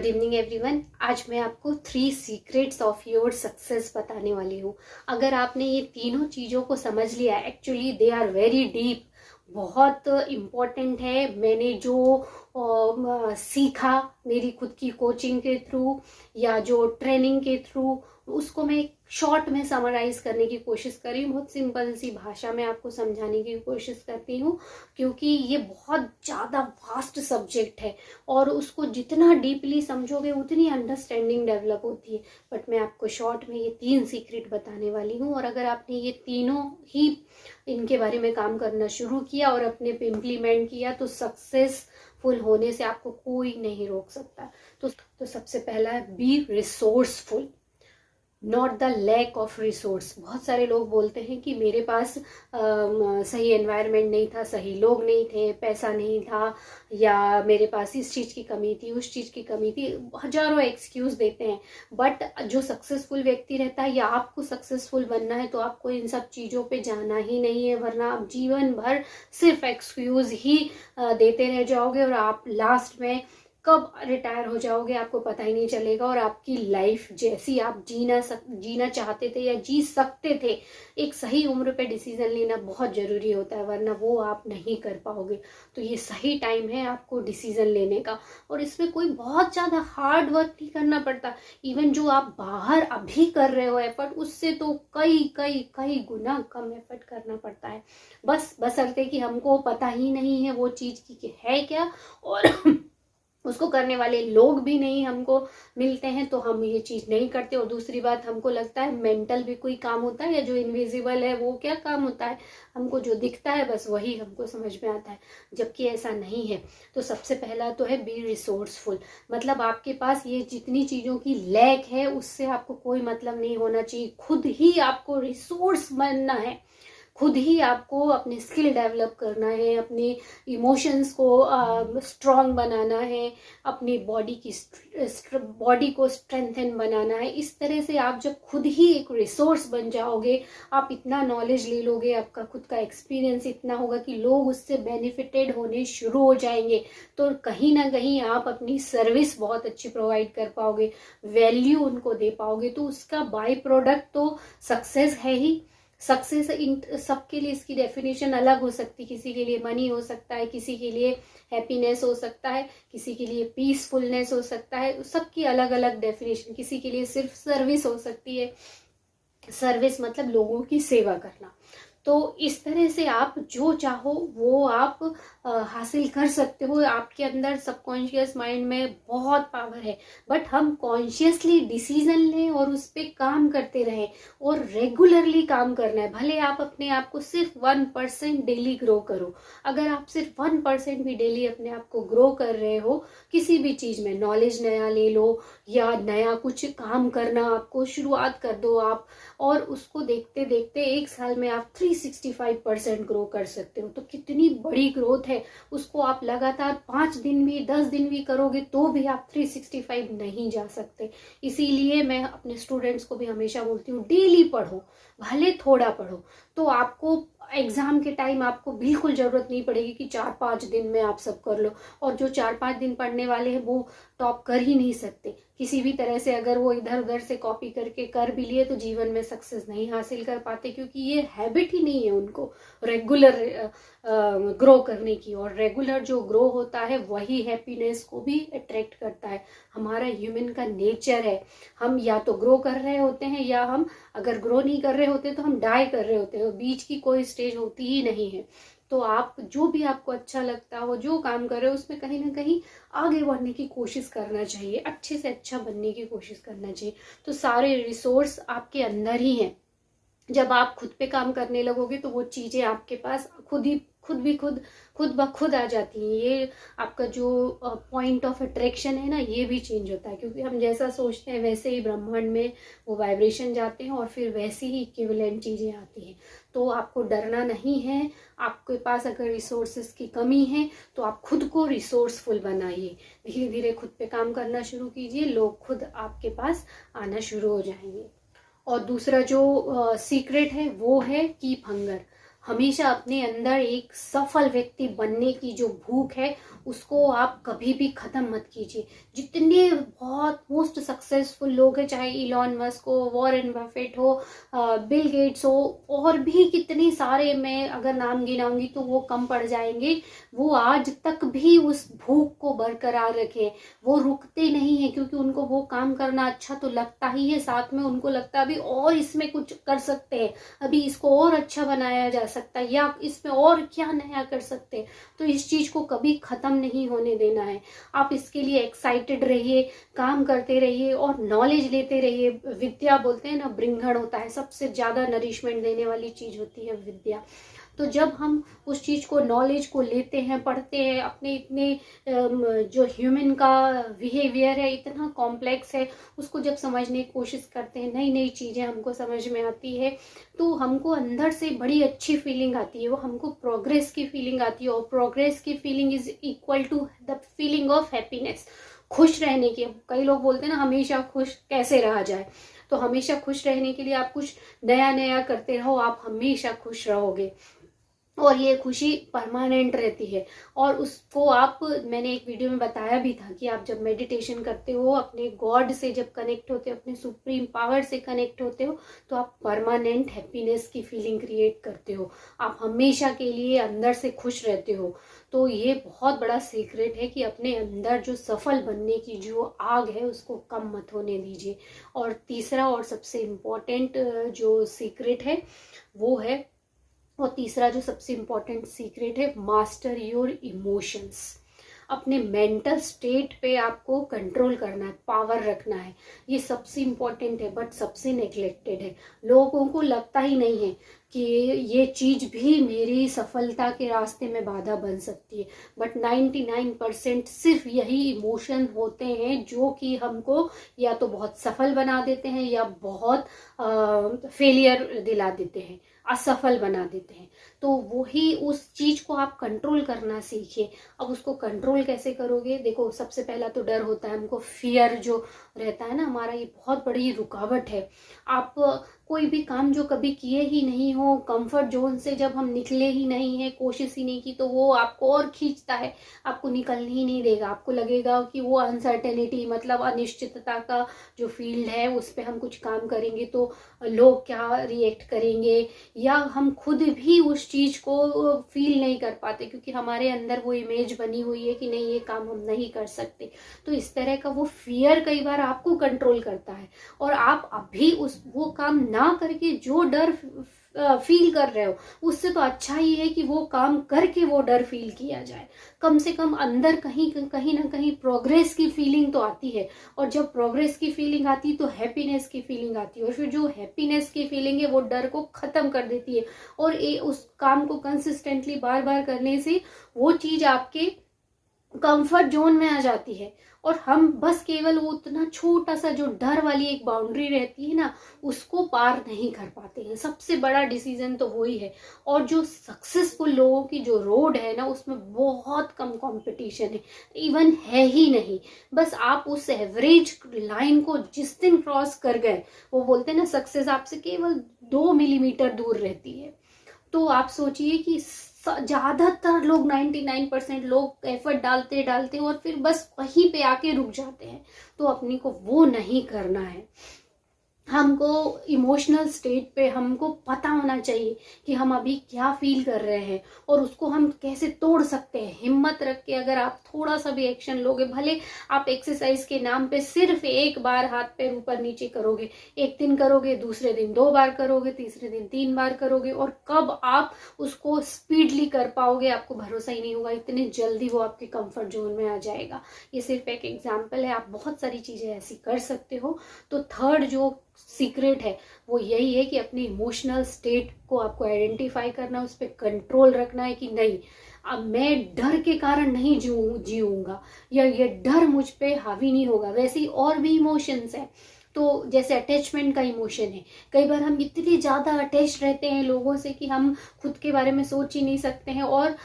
Good evening everyone. आज मैं आपको 3 सीक्रेट्स ऑफ योर सक्सेस बताने वाली हूँ। अगर आपने ये तीनों चीज़ों को समझ लिया, actually they are very deep, बहुत इम्पोर्टेंट है। मैंने जो सीखा मेरी खुद की कोचिंग के थ्रू या जो ट्रेनिंग के थ्रू, उसको मैं शॉर्ट में समराइज करने की कोशिश करी हूँ। बहुत सिंपल सी भाषा में आपको समझाने की कोशिश करती हूँ, क्योंकि ये बहुत ज़्यादा वास्ट सब्जेक्ट है और उसको जितना डीपली समझोगे उतनी अंडरस्टैंडिंग डेवलप होती है। बट मैं आपको शॉर्ट में ये 3 सीक्रेट बताने वाली हूँ, और अगर आपने ये तीनों ही इनके बारे में काम करना शुरू किया और अपने पे इम्प्लीमेंट किया तो सक्सेसफुल होने से आपको कोई नहीं रोक सकता। तो सबसे पहला है, be resourceful, not the lack of resource. बहुत सारे लोग बोलते हैं कि मेरे पास सही एनवायरनमेंट नहीं था, सही लोग नहीं थे, पैसा नहीं था, या मेरे पास इस चीज़ की कमी थी, उस चीज़ की कमी थी। हजारों एक्सक्यूज देते हैं। बट जो सक्सेसफुल व्यक्ति रहता है, या आपको सक्सेसफुल बनना है, तो आपको इन सब चीज़ों पे जाना ही नहीं है, वरना आप जीवन भर सिर्फ एक्सक्यूज ही देते रह जाओगे और आप लास्ट में कब रिटायर हो जाओगे आपको पता ही नहीं चलेगा। और आपकी लाइफ जैसी आप जीना चाहते थे या जी सकते थे, एक सही उम्र पे डिसीजन लेना बहुत ज़रूरी होता है, वरना वो आप नहीं कर पाओगे। तो ये सही टाइम है आपको डिसीजन लेने का, और इसमें कोई बहुत ज़्यादा हार्ड वर्क नहीं करना पड़ता। इवन जो आप बाहर अभी कर रहे हो एफर्ट, उससे तो कई कई कई गुना कम एफर्ट करना पड़ता है। बशर्ते कि हमको पता ही नहीं है वो चीज़ की है क्या, और उसको करने वाले लोग भी नहीं हमको मिलते हैं, तो हम ये चीज़ नहीं करते। और दूसरी बात, हमको लगता है मेंटल भी कोई काम होता है, या जो इनविजिबल है वो क्या काम होता है, हमको जो दिखता है बस वही हमको समझ में आता है, जबकि ऐसा नहीं है। तो सबसे पहला तो है बी रिसोर्सफुल, मतलब आपके पास ये जितनी चीज़ों की लैक है उससे आपको कोई मतलब नहीं होना चाहिए। खुद ही आपको रिसोर्स बनना है, खुद ही आपको अपने स्किल डेवलप करना है, अपने इमोशंस को स्ट्रॉन्ग बनाना है, अपनी बॉडी को स्ट्रेंथन बनाना है। इस तरह से आप जब खुद ही एक रिसोर्स बन जाओगे, आप इतना नॉलेज ले लोगे, आपका खुद का एक्सपीरियंस इतना होगा कि लोग उससे बेनिफिटेड होने शुरू हो जाएंगे, तो कहीं ना कहीं आप अपनी सर्विस बहुत अच्छी प्रोवाइड कर पाओगे, वैल्यू उनको दे पाओगे। तो उसका बाय प्रोडक्ट तो सक्सेस है ही। सक्सेस इन सबके लिए इसकी डेफिनेशन अलग हो सकती है। किसी के लिए मनी हो सकता है, किसी के लिए हैप्पीनेस हो सकता है, किसी के लिए पीसफुलनेस हो सकता है, सबकी अलग अलग डेफिनेशन। किसी के लिए सिर्फ सर्विस हो सकती है, सर्विस मतलब लोगों की सेवा करना। तो इस तरह से आप जो चाहो वो आप हासिल कर सकते हो। आपके अंदर सबकॉन्शियस माइंड में बहुत पावर है, बट हम कॉन्शियसली डिसीजन लें और उस पर काम करते रहें, और रेगुलरली काम करना है। भले आप अपने आप को सिर्फ 1% डेली ग्रो करो। अगर आप सिर्फ 1% भी डेली अपने आप को ग्रो कर रहे हो किसी भी चीज़ में, नॉलेज नया ले लो या नया कुछ काम करना, आपको शुरुआत कर दो आप, और उसको देखते देखते 1 साल में आप 365% ग्रो कर सकते हो। तो कितनी बड़ी ग्रोथ है। उसको आप लगातार 5 दिन भी 10 दिन भी करोगे तो भी आप 365 नहीं जा सकते। इसीलिए मैं अपने स्टूडेंट्स को भी हमेशा बोलती हूँ, डेली पढ़ो, भले थोड़ा पढ़ो। तो आपको एग्जाम के टाइम आपको बिल्कुल जरूरत नहीं पड़ेगी कि 4-5 दिन में आप सब कर लो। और जो 4-5 दिन पढ़ने वाले हैं वो टॉप कर ही नहीं सकते किसी भी तरह से। अगर वो इधर उधर से कॉपी करके कर भी लिए तो जीवन में सक्सेस नहीं हासिल कर पाते, क्योंकि ये हैबिट ही नहीं है उनको रेगुलर ग्रो करने की। और रेगुलर जो ग्रो होता है वही हैप्पीनेस को भी अट्रैक्ट करता है। हमारा ह्यूमन का नेचर है, हम या तो ग्रो कर रहे होते हैं, या हम अगर ग्रो नहीं कर रहे होते तो हम डाई कर रहे होते हैं। बीच की कोई स्टेज होती ही नहीं है। तो आप जो भी आपको अच्छा लगता हो, जो काम कर रहे हो, उसमें कहीं ना कहीं आगे बढ़ने की कोशिश करना चाहिए, अच्छे से अच्छा बनने की कोशिश करना चाहिए। तो सारे रिसोर्स आपके अंदर ही हैं। जब आप खुद पे काम करने लगोगे तो वो चीज़ें आपके पास खुद ब खुद आ जाती हैं। ये आपका जो पॉइंट ऑफ अट्रैक्शन है ना, ये भी चेंज होता है, क्योंकि हम जैसा सोचते हैं वैसे ही ब्रह्मांड में वो वाइब्रेशन जाते हैं, और फिर वैसी ही इक्विवेलेंट चीज़ें आती हैं। तो आपको डरना नहीं है। आपके पास अगर रिसोर्सेज की कमी है तो आप खुद को रिसोर्सफुल बनाइए, धीरे धीरे खुद पे काम करना शुरू कीजिए, लोग खुद आपके पास आना शुरू हो जाएंगे। और दूसरा जो सीक्रेट है वो है कीप हंगर। हमेशा अपने अंदर एक सफल व्यक्ति बनने की जो भूख है उसको आप कभी भी खत्म मत कीजिए। जितने बहुत मोस्ट सक्सेसफुल लोग हैं, चाहे इलॉन मस्क हो, वॉरेन बफेट हो, बिल गेट्स हो, और भी कितने सारे, मैं अगर नाम गिनाऊंगी तो वो कम पड़ जाएंगे, वो आज तक भी उस भूख को बरकरार रखे। वो रुकते नहीं है क्योंकि उनको वो काम करना अच्छा तो लगता ही है, साथ में उनको लगता है अभी और इसमें कुछ कर सकते हैं, अभी इसको और अच्छा बनाया जा सकता है, या इसमें और क्या नया कर सकते हैं। तो इस चीज को कभी खत्म नहीं होने देना है। आप इसके लिए एक्साइटेड रहिए, काम करते रहिए और नॉलेज लेते रहिए। विद्या बोलते हैं ना, ब्रिंघण होता है, सबसे ज्यादा नरिशमेंट देने वाली चीज होती है विद्या। तो जब हम उस चीज को, नॉलेज को लेते हैं, पढ़ते हैं, अपने इतने जो ह्यूमन का बिहेवियर है इतना कॉम्प्लेक्स है, उसको जब समझने की कोशिश करते हैं, नई नई चीजें हमको समझ में आती है, तो हमको अंदर से बड़ी अच्छी फीलिंग आती है, वो हमको प्रोग्रेस की फीलिंग आती है। और प्रोग्रेस की feeling is equal to the feeling of happiness, खुश रहने की। कई लोग बोलते हैं ना, हमेशा खुश कैसे रहा जाए, तो हमेशा खुश रहने के लिए आप कुछ नया नया करते रहो, आप हमेशा खुश रहोगे और ये खुशी परमानेंट रहती है। और उसको आप, मैंने एक वीडियो में बताया भी था कि आप जब मेडिटेशन करते हो, अपने गॉड से जब कनेक्ट होते हो, अपने सुप्रीम पावर से कनेक्ट होते हो, तो आप परमानेंट हैप्पीनेस की फीलिंग क्रिएट करते हो, आप हमेशा के लिए अंदर से खुश रहते हो। तो ये बहुत बड़ा सीक्रेट है कि अपने अंदर जो सफल बनने की जो आग है उसको कम मत होने दीजिए। और तीसरा और सबसे इम्पोर्टेंट जो सीक्रेट है वो है, और तीसरा जो सबसे इम्पोर्टेंट सीक्रेट है, मास्टर योर इमोशंस। अपने मेंटल स्टेट पे आपको कंट्रोल करना है, पावर रखना है। ये सबसे इम्पोर्टेंट है बट सबसे नेग्लेक्टेड है। लोगों को लगता ही नहीं है कि ये चीज भी मेरी सफलता के रास्ते में बाधा बन सकती है। बट 99% सिर्फ यही इमोशन होते हैं जो कि हमको या तो बहुत सफल बना देते हैं या बहुत फेलियर दिला देते हैं, असफल बना देते हैं। तो वही उस चीज को आप कंट्रोल करना सीखिए। अब उसको कंट्रोल कैसे करोगे? देखो, सबसे पहला तो डर होता है हमको, फियर जो रहता है ना हमारा, ये बहुत बड़ी रुकावट है। आप कोई भी काम जो कभी किए ही नहीं हो, कंफर्ट जोन से जब हम निकले ही नहीं है, कोशिश ही नहीं की, तो वो आपको और खींचता है, आपको निकलने ही नहीं देगा। आपको लगेगा कि वो अनसर्टेनिटी, मतलब अनिश्चितता का जो फील्ड है उस पर हम कुछ काम करेंगे तो लोग क्या रिएक्ट करेंगे, या हम खुद भी उस चीज को फील नहीं कर पाते क्योंकि हमारे अंदर वो इमेज बनी हुई है कि नहीं, ये काम हम नहीं कर सकते। तो इस तरह का वो फियर कई बार आपको कंट्रोल करता है, और आप अभी वो काम ना करके जो डर फील कर रहे हो, उससे तो अच्छा ही है कि वो काम करके वो डर फील किया जाए। कम से कम अंदर कहीं कहीं ना कहीं प्रोग्रेस की फीलिंग तो आती है, और जब प्रोग्रेस की फीलिंग आती है तो हैप्पीनेस की फीलिंग आती है, और फिर जो हैप्पीनेस की फीलिंग है वो डर को खत्म कर देती है। और उस काम को कंसिस्टेंटली बार बार करने से वो चीज आपके कंफर्ट जोन में आ जाती है, और हम बस केवल वो उतना छोटा सा जो डर वाली एक बाउंड्री रहती है ना, उसको पार नहीं कर पाते हैं। सबसे बड़ा डिसीजन तो वही है। और जो सक्सेसफुल लोगों की जो रोड है ना, उसमें बहुत कम कंपटीशन है, इवन है ही नहीं। बस आप उस एवरेज लाइन को जिस दिन क्रॉस कर गए, वो बोलते हैं ना, सक्सेस आपसे केवल 2 मिलीमीटर दूर रहती है। तो आप सोचिए कि ज्यादातर लोग, 99% लोग एफर्ट डालते डालते और फिर बस वहीं पे आके रुक जाते हैं। तो अपने को वो नहीं करना है। हमको इमोशनल स्टेट पे हमको पता होना चाहिए कि हम अभी क्या फील कर रहे हैं और उसको हम कैसे तोड़ सकते हैं। हिम्मत रख के अगर आप थोड़ा सा भी एक्शन लोगे, भले आप एक्सरसाइज के नाम पे सिर्फ एक बार हाथ पैर ऊपर नीचे करोगे, एक दिन करोगे, दूसरे दिन 2 बार करोगे, तीसरे दिन 3 बार करोगे, और कब आप उसको स्पीडली कर पाओगे आपको भरोसा ही नहीं होगा, इतने जल्दी वो आपके कंफर्ट जोन में आ जाएगा। ये सिर्फ एक एग्जाम्पल है, आप बहुत सारी चीजें ऐसी कर सकते हो। तो थर्ड जो सीक्रेट है वो यही है कि अपने इमोशनल स्टेट को आपको आइडेंटिफाई करना, उस पर कंट्रोल रखना है कि नहीं, अब मैं डर के कारण नहीं जीऊंगा, या ये डर मुझ पे हावी नहीं होगा। वैसे ही और भी इमोशंस है, तो जैसे अटैचमेंट का इमोशन है, कई बार हम इतने ज्यादा अटैच रहते हैं लोगों से कि हम खुद के बारे में सोच ही नहीं सकते हैं, और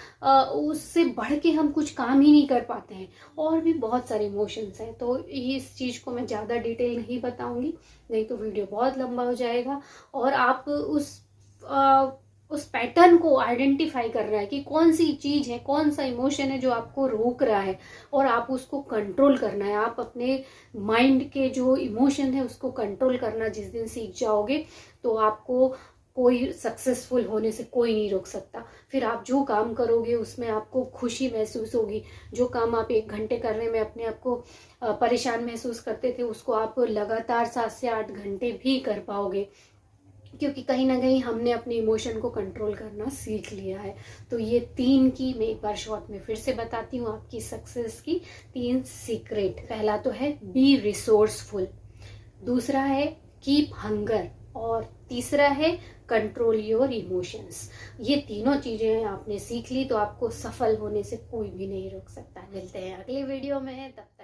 उससे बढ़ के हम कुछ काम ही नहीं कर पाते हैं। और भी बहुत सारे इमोशंस हैं, तो इस चीज को मैं ज्यादा डिटेल नहीं बताऊंगी, नहीं तो वीडियो बहुत लंबा हो जाएगा। और आप उस उस पैटर्न को आइडेंटिफाई कर रहा है कि कौन सी चीज है, कौन सा इमोशन है जो आपको रोक रहा है, और आप उसको कंट्रोल करना है। आप अपने माइंड के जो इमोशन है उसको कंट्रोल करना जिस दिन सीख जाओगे, तो आपको कोई सक्सेसफुल होने से कोई नहीं रोक सकता। फिर आप जो काम करोगे उसमें आपको खुशी महसूस होगी। जो काम आप 1 घंटे करने में अपने आप को परेशान महसूस करते थे, उसको आप लगातार 7 से 8 घंटे भी कर पाओगे, क्योंकि कहीं ना कहीं हमने अपने इमोशन को कंट्रोल करना सीख लिया है। तो ये 3 की मैं एक बार शॉर्ट में फिर से बताती हूँ आपकी सक्सेस की 3 सीक्रेट। पहला तो है बी रिसोर्सफुल, दूसरा है कीप हंगर, और तीसरा है कंट्रोल योर इमोशंस। ये तीनों चीजें आपने सीख ली तो आपको सफल होने से कोई भी नहीं रोक सकता। मिलते हैं अगले वीडियो में, तब तक